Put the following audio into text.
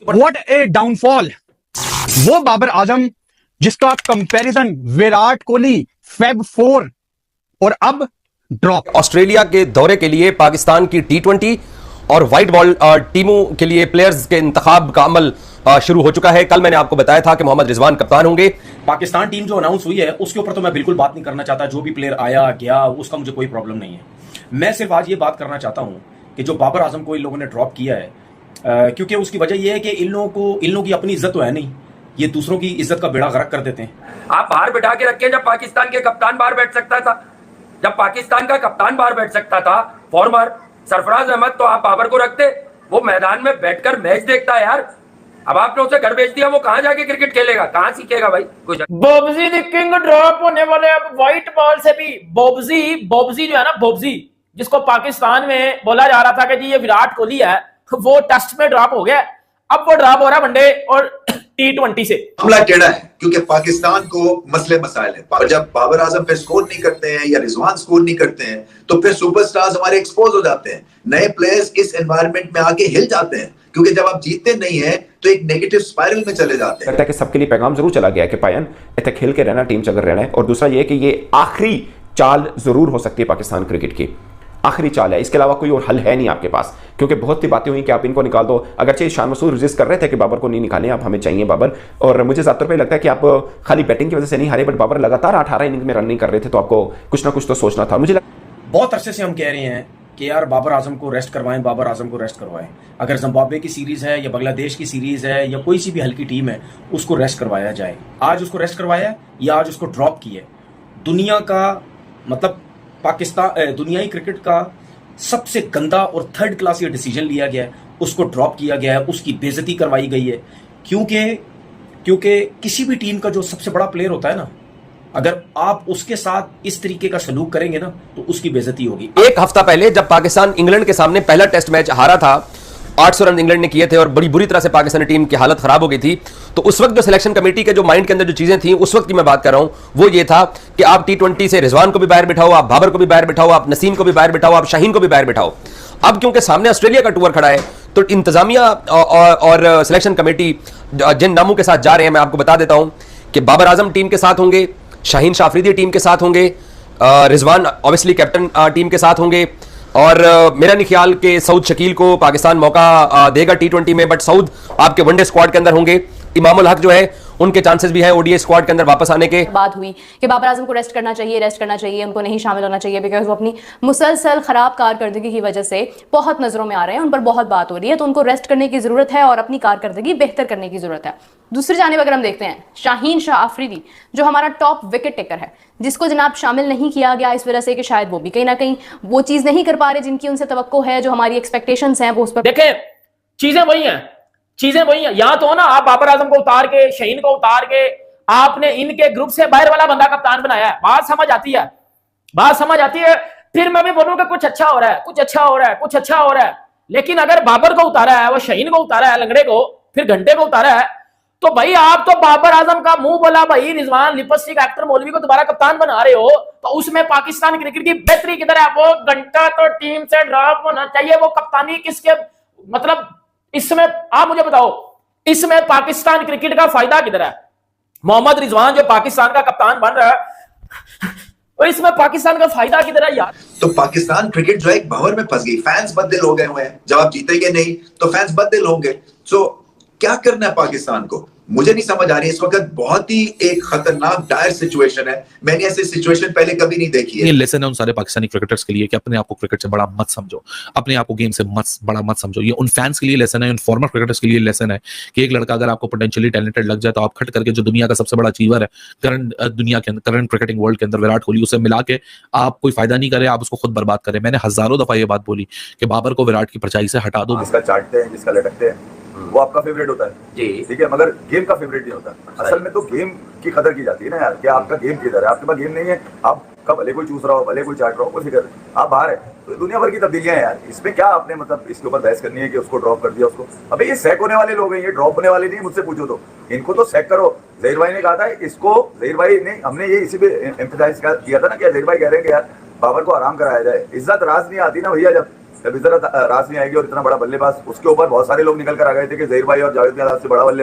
What A downfall. वो बाबर आजम जिसका comparison Virat Kohli Feb 4 और अब ड्रॉप। ऑस्ट्रेलिया के दौरे के लिए पाकिस्तान की T20 और व्हाइट बॉल टीमों के लिए प्लेयर्स के इंतखाब का अमल शुरू हो चुका है। कल मैंने आपको बताया था कि मोहम्मद रिजवान कप्तान होंगे। पाकिस्तान टीम जो अनाउंस हुई है उसके ऊपर तो मैं बिल्कुल बात नहीं करना चाहता। जो भी प्लेयर आया गया उसका मुझे कोई प्रॉब्लम नहीं है। मैं सिर्फ आज ये बात करना चाहता हूं कि जो बाबर आजम को इन लोगों ने ड्रॉप किया है, क्योंकि उसकी वजह यह है कि इन लोगों की अपनी इज्जत तो है नहीं, ये दूसरों की इज्जत का बेड़ा गर्क कर देते हैं। आप बाहर बैठा के रखे जब पाकिस्तान के कप्तान बाहर बैठ सकता था, जब पाकिस्तान का कप्तान बाहर बैठ सकता था फॉर्मर सरफराज अहमद, तो आप बाबर को रखते। वो मैदान में बैठकर मैच देखता है यार। अब आपने उसे घर भेज दिया, वो कहां जाके क्रिकेट खेलेगा, कहां सीखेगा भाई। बोबजी द किंग ड्रॉप होने वाले। अब व्हाइट बॉल से भी बोबजी जो है ना, बोबजी जिसको पाकिस्तान में बोला जा रहा था कि जी ये विराट कोहली है, वो टेस्ट में ड्रॉप हो गया। अब वो ड्रॉप हो रहा है वनडे और T20 से। मामला टेढ़ा है क्योंकि पाकिस्तान को मसले मसाइल है, और जब बाबर आजम पे स्कोर नहीं करते हैं या रिजवान स्कोर नहीं करते हैं तो फिर सुपरस्टार्स हमारे एक्सपोज हो जाते हैं। नए प्लेयर्स इस एनवायरनमेंट में आके हिल जाते हैं, क्योंकि जब आप जीतते नहीं है तो एक नेगेटिव स्पाइरल में चले जाते हैं। लगता है कि सबके लिए पैगाम जरूर चला गया है कि पायन इतना खेल के रहना, टीम से अगर रहना है। और दूसरा ये कि ये आखिरी चाल जरूर हो सकती है पाकिस्तान क्रिकेट की, आखिरी चाल है। इसके अलावा कोई और हल है नहीं आपके पास, क्योंकि बहुत सी बातें हुई कि आप इनको निकाल दो। अगरचे शान मसूद रजिस्ट कर रहे थे कि बाबर को नहीं निकालें, आप हमें चाहिए बाबर। और मुझे ज़्यादातर पे लगता है कि आप खाली बैटिंग की वजह से नहीं हारे, बट बाबर लगातार 18 इनिंग में रन नहीं कर रहे थे, तो आपको कुछ ना कुछ तो सोचना था। मुझे बहुत अरसे से हम कह रहे हैं कि यार बाबर आजम को रेस्ट करवाएं, बाबर आजम को रेस्ट करवाएं। अगर जिम्बाब्वे की सीरीज है या बांग्लादेश की सीरीज है या कोई सी भी हल्की टीम है, उसको रेस्ट करवाया जाए। आज उसको रेस्ट करवाया या आज उसको ड्रॉप किया। दुनिया का मतलब पाकिस्तान दुनियाई क्रिकेट का सबसे गंदा और थर्ड क्लास ये डिसीजन लिया गया है, उसको ड्रॉप किया गया है, उसकी बेइज्जती करवाई गई है। क्योंकि किसी भी टीम का जो सबसे बड़ा प्लेयर होता है ना, अगर आप उसके साथ इस तरीके का सलूक करेंगे ना तो उसकी बेइज्जती होगी। एक हफ्ता पहले जब पाकिस्तान इंग्लैंड के सामने पहला टेस्ट मैच हारा था, 800 रन इंग्लैंड ने किए थे और बड़ी बुरी तरह से पाकिस्तानी टीम की हालत खराब हो गई थी, तो उस वक्त जो सिलेक्शन कमेटी के जो माइंड के अंदर जो चीजें थी, उस वक्त की मैं बात कर रहा हूं, वो ये था कि आप T20 से रिजवान को भी बाहर बिठाओ, आप बाबर को भी बाहर बिठाओ, आप नसीम को भी बाहर बिठाओ, आप शाहीन को भी बाहर बिठाओ। अब क्योंकि सामने ऑस्ट्रेलिया का टूर खड़ा है, तो इंतजामिया और सिलेक्शन कमेटी जिन नामों के साथ जा रहे हैं, मैं आपको बता देता हूं कि बाबर आजम टीम के साथ होंगे, शाहीन शाह अफरीदी टीम के साथ होंगे, रिजवान ऑब्वियसली कैप्टन टीम के साथ होंगे, और मेरा नहीं ख्याल कि सऊद शकील को पाकिस्तान मौका देगा T20 में, बट सऊद आपके वनडे स्क्वाड के अंदर होंगे। इमामुल हक जो है उनके चांसेस भी है ODI स्क्वाड के अंदर वापस आने के। बात हुई कि बाबर आजम को रेस्ट करना चाहिए, उनको नहीं शामिल होना चाहिए, बिकॉज वो अपनी मुसलसल खराब कारकर्दगी की वजह से बहुत नजरों में आ रहे हैं, उन पर बहुत बात हो रही है, तो उनको रेस्ट करने की जरूरत है और अपनी कारकर्दगी बेहतर करने की जरूरत है। दूसरी जानिब अगर हम देखते हैं शाहीन शाह अफरीदी, जो हमारा टॉप विकेट टेकर है, जिसको जनाब शामिल नहीं किया गया इस वजह से कि शायद वो भी कहीं ना कहीं वो चीज नहीं कर पा रहे जिनकी उनसे तवक्को है, जो हमारी एक्सपेक्टेशंस हैं वो उस पर। देखें चीजें वही हैं, या तो ना आप बाबर आजम को उतार के, शाहीन को उतार के आपने इनके ग्रुप से बाहर वाला बंदा कप्तान बनाया है, बात समझ आती है। फिर मैं भी बोलूंगा कुछ अच्छा हो रहा है, लेकिन अगर बाबर को उतारा है, वो शाहीन को उतारा है, लंगड़े को, फिर घंटे को उतारा है, तो भाई आप तो बाबर आजम का मुंह बोला भाई रिजवान लिपस्टिक एक्टर मौलवी को दोबारा कप्तान बना रहे हो, तो उसमें पाकिस्तान क्रिकेट की बेहतरी किधर है? वो घंटा तो टीम से ड्रॉप होना चाहिए। वो कप्तानी किसके, मतलब इसमें आप मुझे बताओ, इसमें पाकिस्तान क्रिकेट का फायदा किधर है? मोहम्मद रिजवान जो पाकिस्तान का कप्तान बन रहा है, और इसमें पाकिस्तान का फायदा किधर है यार? तो पाकिस्तान क्रिकेट जो है एक भंवर में फंस गई, फैंस बददिल हो गए हुए हैं। जब आप जीतेंगे नहीं तो फैंस बददिल होंगे। सो क्या करना है पाकिस्तान को, मुझे नहीं समझ आ रही। इस वक्त बहुत ही एक खतरनाक डायर सिचुएशन है, मैंने ऐसी सिचुएशन पहले कभी नहीं देखी है। ये लेसन है उन सारे पाकिस्तानी क्रिकेटर्स के लिए कि अपने आप को क्रिकेट से बड़ा मत समझो, अपने आप को गेम से बड़ा मत समझो। ये उन फैंस के लिए लेसन है, उन फॉर्मर क्रिकेटर्स के लिए लेसन है कि एक लड़का अगर आपको पोटेंशियली टैलेंटेड लग जाए तो आप खट करके जो दुनिया का सबसे बड़ा अचीवर है करंट दुनिया के अंदर, करंट क्रिकेटिंग वर्ल्ड के अंदर, विराट कोहली, उसे मिला के आप कोई फायदा नहीं करे, आप उसको खुद बर्बाद करें। मैंने हजारों दफा ये बात बोली कि बाबर को विराट की परछाई से हटा दो। जिसका चाटते हैं, जिसका लटकते हैं, वो आपका फेवरेट होता है जी, ठीक है, मगर गेम का फेवरेट नहीं होता। असल में तो गेम की कदर की जाती है ना यार, कि आपका गेम किधर है? आपके पास गेम नहीं है, आप कब भले कोई चूस रहा हो, भले कोई चाट रहा हो, कोई फिक्र आप बाहर है। तो दुनिया भर की तब्दीलियां हैं यार, इसमें क्या आपने मतलब इसके ऊपर बहस करनी है कि उसको ड्रॉप कर दिया उसको? अबे ये सैक होने वाले लोग हैं, ये ड्रॉप होने वाले नहीं। मुझसे पूछो तो इनको तो सैक करो। जहीर भाई ने कहा था इसको, जहीर भाई ने, हमने ये इसी पे एम्फसाइज किया था ना कि जहीर भाई कह रहे हैं कि यार बाबर को आराम कराया जाए। इज्जत राज नहीं आती ना भैया, जब जब इस तरह रास नहीं आएगी और इतना बड़ा बल्लेबाज, उसके ऊपर बहुत सारे लोग निकल कर आ गए थे कि जहीर भाई और जावेद मियां से बड़ा बल्लेबाज